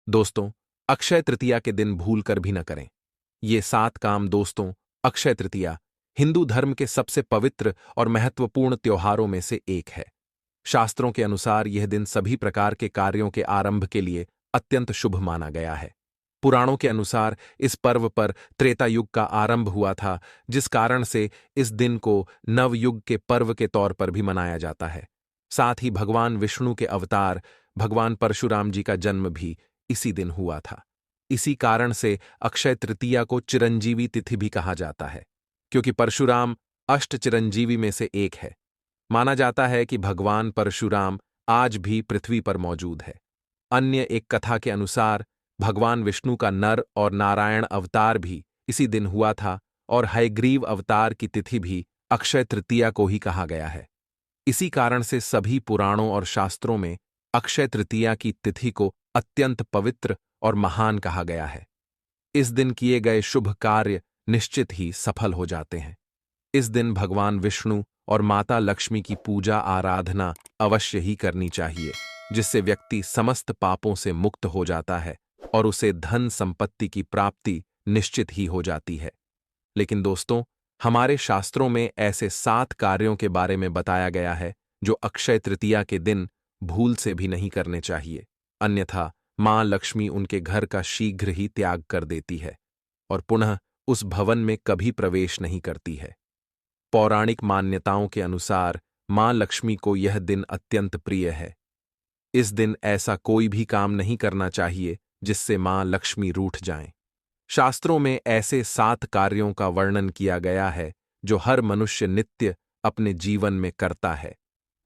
दोस्तों, अक्षय तृतीया के दिन भूल कर भी न करें। ये 7 काम दोस्तों, अक्षय तृतीया हिंदू धर्म के सबसे पवित्र और महत्वपूर्ण त्योहारों में से एक है। शास्त्रों के अनुसार यह दिन सभी प्रकार के कार्यों के आरंभ के लिए अत्यंत शुभ माना गया है। पुराणों के अनुसार इस पर्व पर त्रेता युग का आरंभ हुआ था, जिस कारण से इस दिन को नवयुग के पर्व के तौर पर भी मनाया जाता है। साथ ही भगवान विष्णु के अवतार भगवान परशुराम जी का जन्म भी इसी दिन हुआ था। इसी कारण से अक्षय तृतीया को चिरंजीवी तिथि भी कहा जाता है, क्योंकि परशुराम अष्ट चिरंजीवी में से एक है। माना जाता है कि भगवान परशुराम आज भी पृथ्वी पर मौजूद है। अन्य एक कथा के अनुसार भगवान विष्णु का नर और नारायण अवतार भी इसी दिन हुआ था और हयग्रीव अवतार की तिथि भी अक्षय तृतीया को ही कहा गया है। इसी कारण से सभी पुराणों और शास्त्रों में अक्षय तृतीया की तिथि को अत्यंत पवित्र और महान कहा गया है। इस दिन किए गए शुभ कार्य निश्चित ही सफल हो जाते हैं। इस दिन भगवान विष्णु और माता लक्ष्मी की पूजा आराधना अवश्य ही करनी चाहिए, जिससे व्यक्ति समस्त पापों से मुक्त हो जाता है और उसे धन संपत्ति की प्राप्ति निश्चित ही हो जाती है। लेकिन दोस्तों, हमारे शास्त्रों में ऐसे 7 कार्यों के बारे में बताया गया है जो अक्षय तृतीया के दिन भूल से भी नहीं करने चाहिए, अन्यथा मां लक्ष्मी उनके घर का शीघ्र ही त्याग कर देती है और पुनः उस भवन में कभी प्रवेश नहीं करती है। पौराणिक मान्यताओं के अनुसार मां लक्ष्मी को यह दिन अत्यंत प्रिय है। इस दिन ऐसा कोई भी काम नहीं करना चाहिए जिससे मां लक्ष्मी रूठ जाएं। शास्त्रों में ऐसे 7 कार्यों का वर्णन किया गया है जो हर मनुष्य नित्य अपने जीवन में करता है,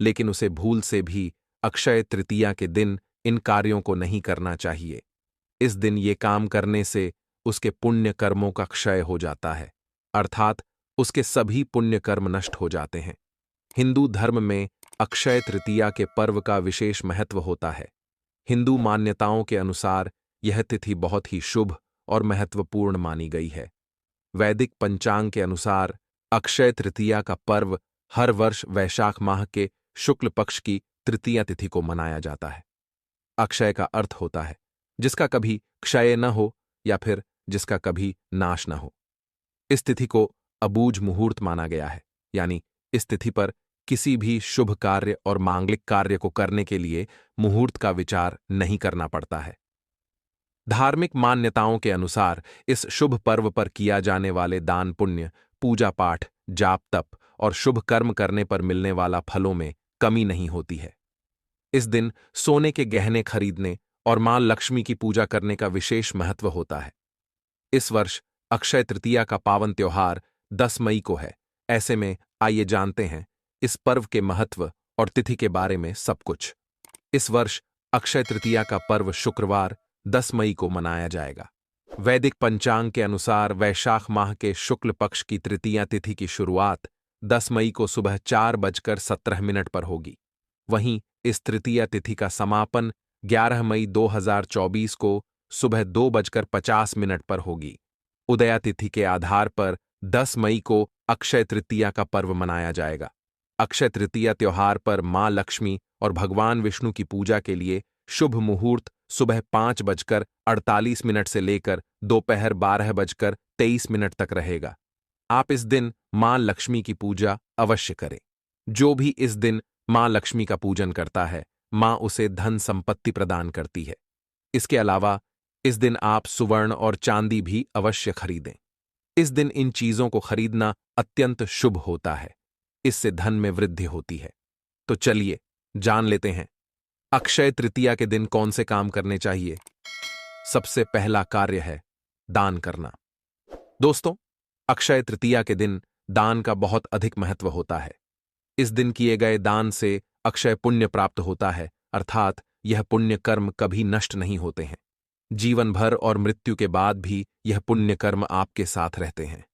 लेकिन उसे भूल से भी अक्षय तृतीया के दिन इन कार्यों को नहीं करना चाहिए। इस दिन ये काम करने से उसके पुण्य कर्मों का क्षय हो जाता है, अर्थात उसके सभी पुण्य कर्म नष्ट हो जाते हैं। हिंदू धर्म में अक्षय तृतीया के पर्व का विशेष महत्व होता है। हिंदू मान्यताओं के अनुसार यह तिथि बहुत ही शुभ और महत्वपूर्ण मानी गई है। वैदिक पंचांग के अनुसार अक्षय तृतीया का पर्व हर वर्ष वैशाख माह के शुक्ल पक्ष की तृतीया तिथि को मनाया जाता है। अक्षय का अर्थ होता है जिसका कभी क्षय न हो या फिर जिसका कभी नाश न हो। इस तिथि को अबूझ मुहूर्त माना गया है, यानी इस तिथि पर किसी भी शुभ कार्य और मांगलिक कार्य को करने के लिए मुहूर्त का विचार नहीं करना पड़ता है। धार्मिक मान्यताओं के अनुसार इस शुभ पर्व पर किया जाने वाले दान पुण्य, पूजा पाठ, जाप तप और शुभ कर्म करने पर मिलने वाला फलों में कमी नहीं होती है। इस दिन सोने के गहने खरीदने और मां लक्ष्मी की पूजा करने का विशेष महत्व होता है। इस वर्ष अक्षय तृतीया का पावन त्योहार 10 मई को है। ऐसे में आइए जानते हैं इस पर्व के महत्व और तिथि के बारे में सब कुछ। इस वर्ष अक्षय तृतीया का पर्व शुक्रवार 10 मई को मनाया जाएगा। वैदिक पंचांग के अनुसार वैशाख माह के शुक्ल पक्ष की तृतीया तिथि की शुरुआत 10 मई को सुबह 4:17 पर होगी। वहीं इस तृतीया तिथि का समापन 11 मई 2024 को सुबह 2:50 पर होगी। उदया तिथि के आधार पर 10 मई को अक्षय तृतीया का पर्व मनाया जाएगा। अक्षय तृतीया त्योहार पर मां लक्ष्मी और भगवान विष्णु की पूजा के लिए शुभ मुहूर्त सुबह 5:48 से लेकर दोपहर 12:23 तक रहेगा। आप इस दिन मां लक्ष्मी की पूजा अवश्य करें। जो भी इस दिन मां लक्ष्मी का पूजन करता है, मां उसे धन संपत्ति प्रदान करती है। इसके अलावा इस दिन आप सुवर्ण और चांदी भी अवश्य खरीदें। इस दिन इन चीजों को खरीदना अत्यंत शुभ होता है। इससे धन में वृद्धि होती है। तो चलिए जान लेते हैं अक्षय तृतीया के दिन कौन से काम करने चाहिए। सबसे पहला कार्य है दान करना। दोस्तों, अक्षय तृतीया के दिन दान का बहुत अधिक महत्व होता है। इस दिन किए गए दान से अक्षय पुण्य प्राप्त होता है, अर्थात यह पुण्य कर्म कभी नष्ट नहीं होते हैं। जीवन भर और मृत्यु के बाद भी यह पुण्य कर्म आपके साथ रहते हैं।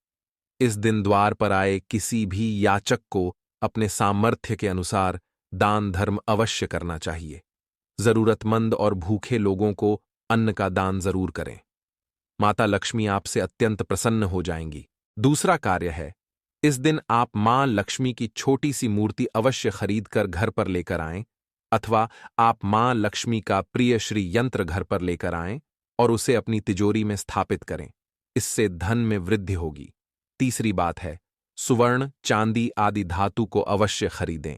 इस दिन द्वार पर आए किसी भी याचक को अपने सामर्थ्य के अनुसार दान धर्म अवश्य करना चाहिए। जरूरतमंद और भूखे लोगों को अन्न का दान जरूर करें। माता लक्ष्मी आपसे अत्यंत प्रसन्न हो जाएंगी। दूसरा कार्य है, इस दिन आप मां लक्ष्मी की छोटी सी मूर्ति अवश्य खरीद कर घर पर लेकर आएं अथवा आप मां लक्ष्मी का प्रिय श्री यंत्र घर पर लेकर आएं और उसे अपनी तिजोरी में स्थापित करें। इससे धन में वृद्धि होगी। तीसरी बात है, सुवर्ण, चांदी आदि धातु को अवश्य खरीदें।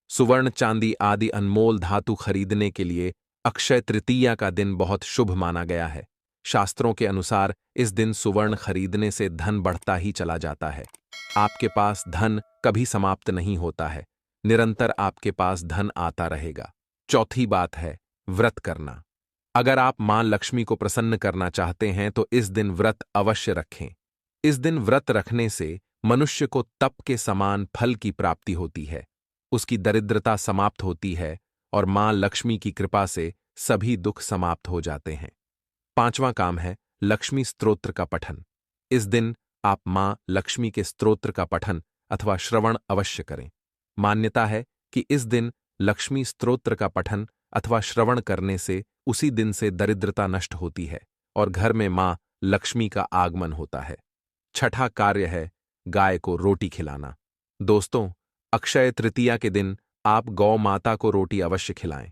सुवर्ण, चांदी आदि अनमोल धातु खरीदने के लिए अक्षय तृतीया का दिन बहुत शुभ माना गया है। शास्त्रों के अनुसार इस दिन सुवर्ण खरीदने से धन बढ़ता ही चला जाता है। आपके पास धन कभी समाप्त नहीं होता है, निरंतर आपके पास धन आता रहेगा। चौथी बात है, व्रत करना। अगर आप मां लक्ष्मी को प्रसन्न करना चाहते हैं तो इस दिन व्रत अवश्य रखें। इस दिन व्रत रखने से मनुष्य को तप के समान फल की प्राप्ति होती है, उसकी दरिद्रता समाप्त होती है और मां लक्ष्मी की कृपा से सभी दुख समाप्त हो जाते हैं। पांचवां काम है लक्ष्मी स्तोत्र का पठन। इस दिन आप मां लक्ष्मी के स्तोत्र का पठन अथवा श्रवण अवश्य करें। मान्यता है कि इस दिन लक्ष्मी स्तोत्र का पठन अथवा श्रवण करने से उसी दिन से दरिद्रता नष्ट होती है और घर में मां लक्ष्मी का आगमन होता है। छठा कार्य है गाय को रोटी खिलाना। दोस्तों, अक्षय तृतीया के दिन आप गौ माता को रोटी अवश्य खिलाएं।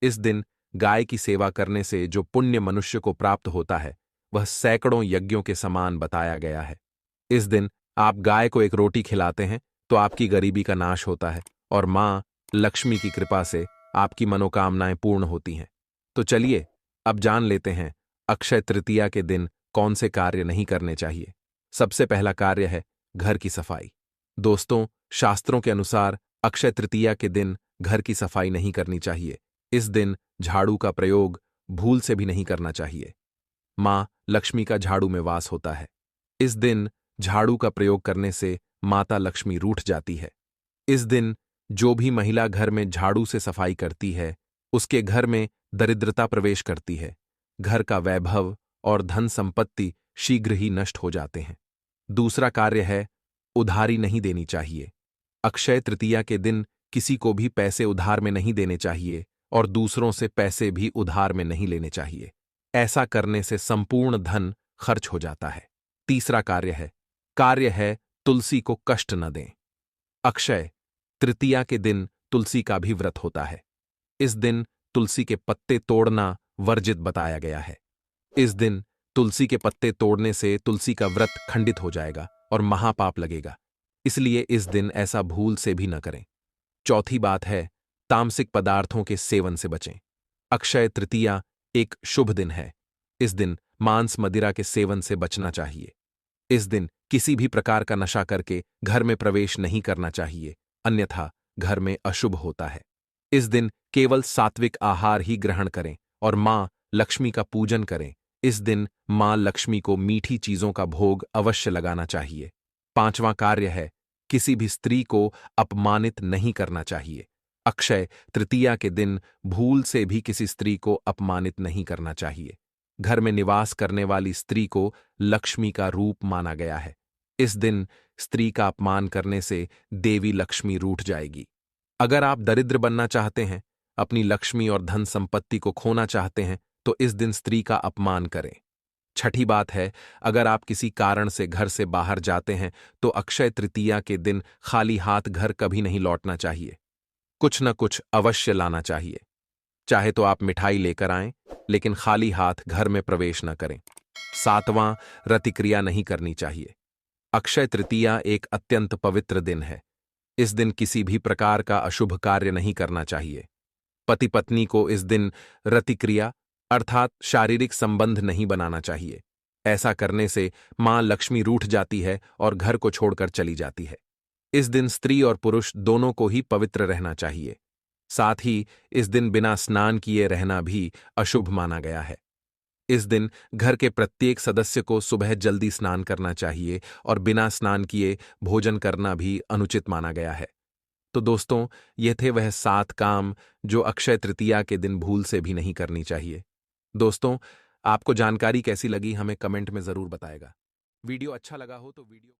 इस दिन गाय की सेवा करने से जो पुण्य मनुष्य को प्राप्त होता है वह सैकड़ों यज्ञों के समान बताया गया है। इस दिन आप गाय को एक रोटी खिलाते हैं तो आपकी गरीबी का नाश होता है और मां लक्ष्मी की कृपा से आपकी मनोकामनाएं पूर्ण होती हैं। तो चलिए अब जान लेते हैं अक्षय तृतीया के दिन कौन से कार्य नहीं करने चाहिए। सबसे पहला कार्य है घर की सफाई। दोस्तों, शास्त्रों के अनुसार अक्षय तृतीया के दिन घर की सफाई नहीं करनी चाहिए। इस दिन झाड़ू का प्रयोग भूल से भी नहीं करना चाहिए। मां लक्ष्मी का झाड़ू में वास होता है। इस दिन झाड़ू का प्रयोग करने से माता लक्ष्मी रूठ जाती है। इस दिन जो भी महिला घर में झाड़ू से सफाई करती है उसके घर में दरिद्रता प्रवेश करती है। घर का वैभव और धन संपत्ति शीघ्र ही नष्ट हो जाते हैं। दूसरा कार्य है उधारी नहीं देनी चाहिए। अक्षय तृतीया के दिन किसी को भी पैसे उधार में नहीं देने चाहिए और दूसरों से पैसे भी उधार में नहीं लेने चाहिए। ऐसा करने से संपूर्ण धन खर्च हो जाता है। तीसरा कार्य है तुलसी को कष्ट न दें। अक्षय तृतीया के दिन तुलसी का भी व्रत होता है। इस दिन तुलसी के पत्ते तोड़ना वर्जित बताया गया है। इस दिन तुलसी के पत्ते तोड़ने से तुलसी का व्रत खंडित हो जाएगा और महापाप लगेगा, इसलिए इस दिन ऐसा भूल से भी न करें। चौथी बात है तामसिक पदार्थों के सेवन से बचें। अक्षय तृतीया एक शुभ दिन है। इस दिन मांस मदिरा के सेवन से बचना चाहिए। इस दिन किसी भी प्रकार का नशा करके घर में प्रवेश नहीं करना चाहिए, अन्यथा घर में अशुभ होता है। इस दिन केवल सात्विक आहार ही ग्रहण करें और मां लक्ष्मी का पूजन करें। इस दिन मां लक्ष्मी को मीठी चीजों का भोग अवश्य लगाना चाहिए। पांचवां कार्य है किसी भी स्त्री को अपमानित नहीं करना चाहिए। अक्षय तृतीया के दिन भूल से भी किसी स्त्री को अपमानित नहीं करना चाहिए। घर में निवास करने वाली स्त्री को लक्ष्मी का रूप माना गया है। इस दिन स्त्री का अपमान करने से देवी लक्ष्मी रूठ जाएगी। अगर आप दरिद्र बनना चाहते हैं, अपनी लक्ष्मी और धन संपत्ति को खोना चाहते हैं, तो इस दिन स्त्री का अपमान करें। छठी बात है, अगर आप किसी कारण से घर से बाहर जाते हैं तो अक्षय तृतीया के दिन खाली हाथ घर कभी नहीं लौटना चाहिए। कुछ न कुछ अवश्य लाना चाहिए। चाहे तो आप मिठाई लेकर आएं, लेकिन खाली हाथ घर में प्रवेश न करें। सातवां, रतिक्रिया नहीं करनी चाहिए। अक्षय तृतीया एक अत्यंत पवित्र दिन है। इस दिन किसी भी प्रकार का अशुभ कार्य नहीं करना चाहिए। पति पत्नी को इस दिन रतिक्रिया अर्थात शारीरिक संबंध नहीं बनाना चाहिए। ऐसा करने से मां लक्ष्मी रूठ जाती है और घर को छोड़कर चली जाती है। इस दिन स्त्री और पुरुष दोनों को ही पवित्र रहना चाहिए। साथ ही इस दिन बिना स्नान किए रहना भी अशुभ माना गया है। इस दिन घर के प्रत्येक सदस्य को सुबह जल्दी स्नान करना चाहिए और बिना स्नान किए भोजन करना भी अनुचित माना गया है। तो दोस्तों, ये थे वह 7 काम जो अक्षय तृतीया के दिन भूल से भी नहीं करनी चाहिए। दोस्तों, आपको जानकारी कैसी लगी हमें कमेंट में जरूर बताएगा। वीडियो अच्छा लगा हो तो वीडियो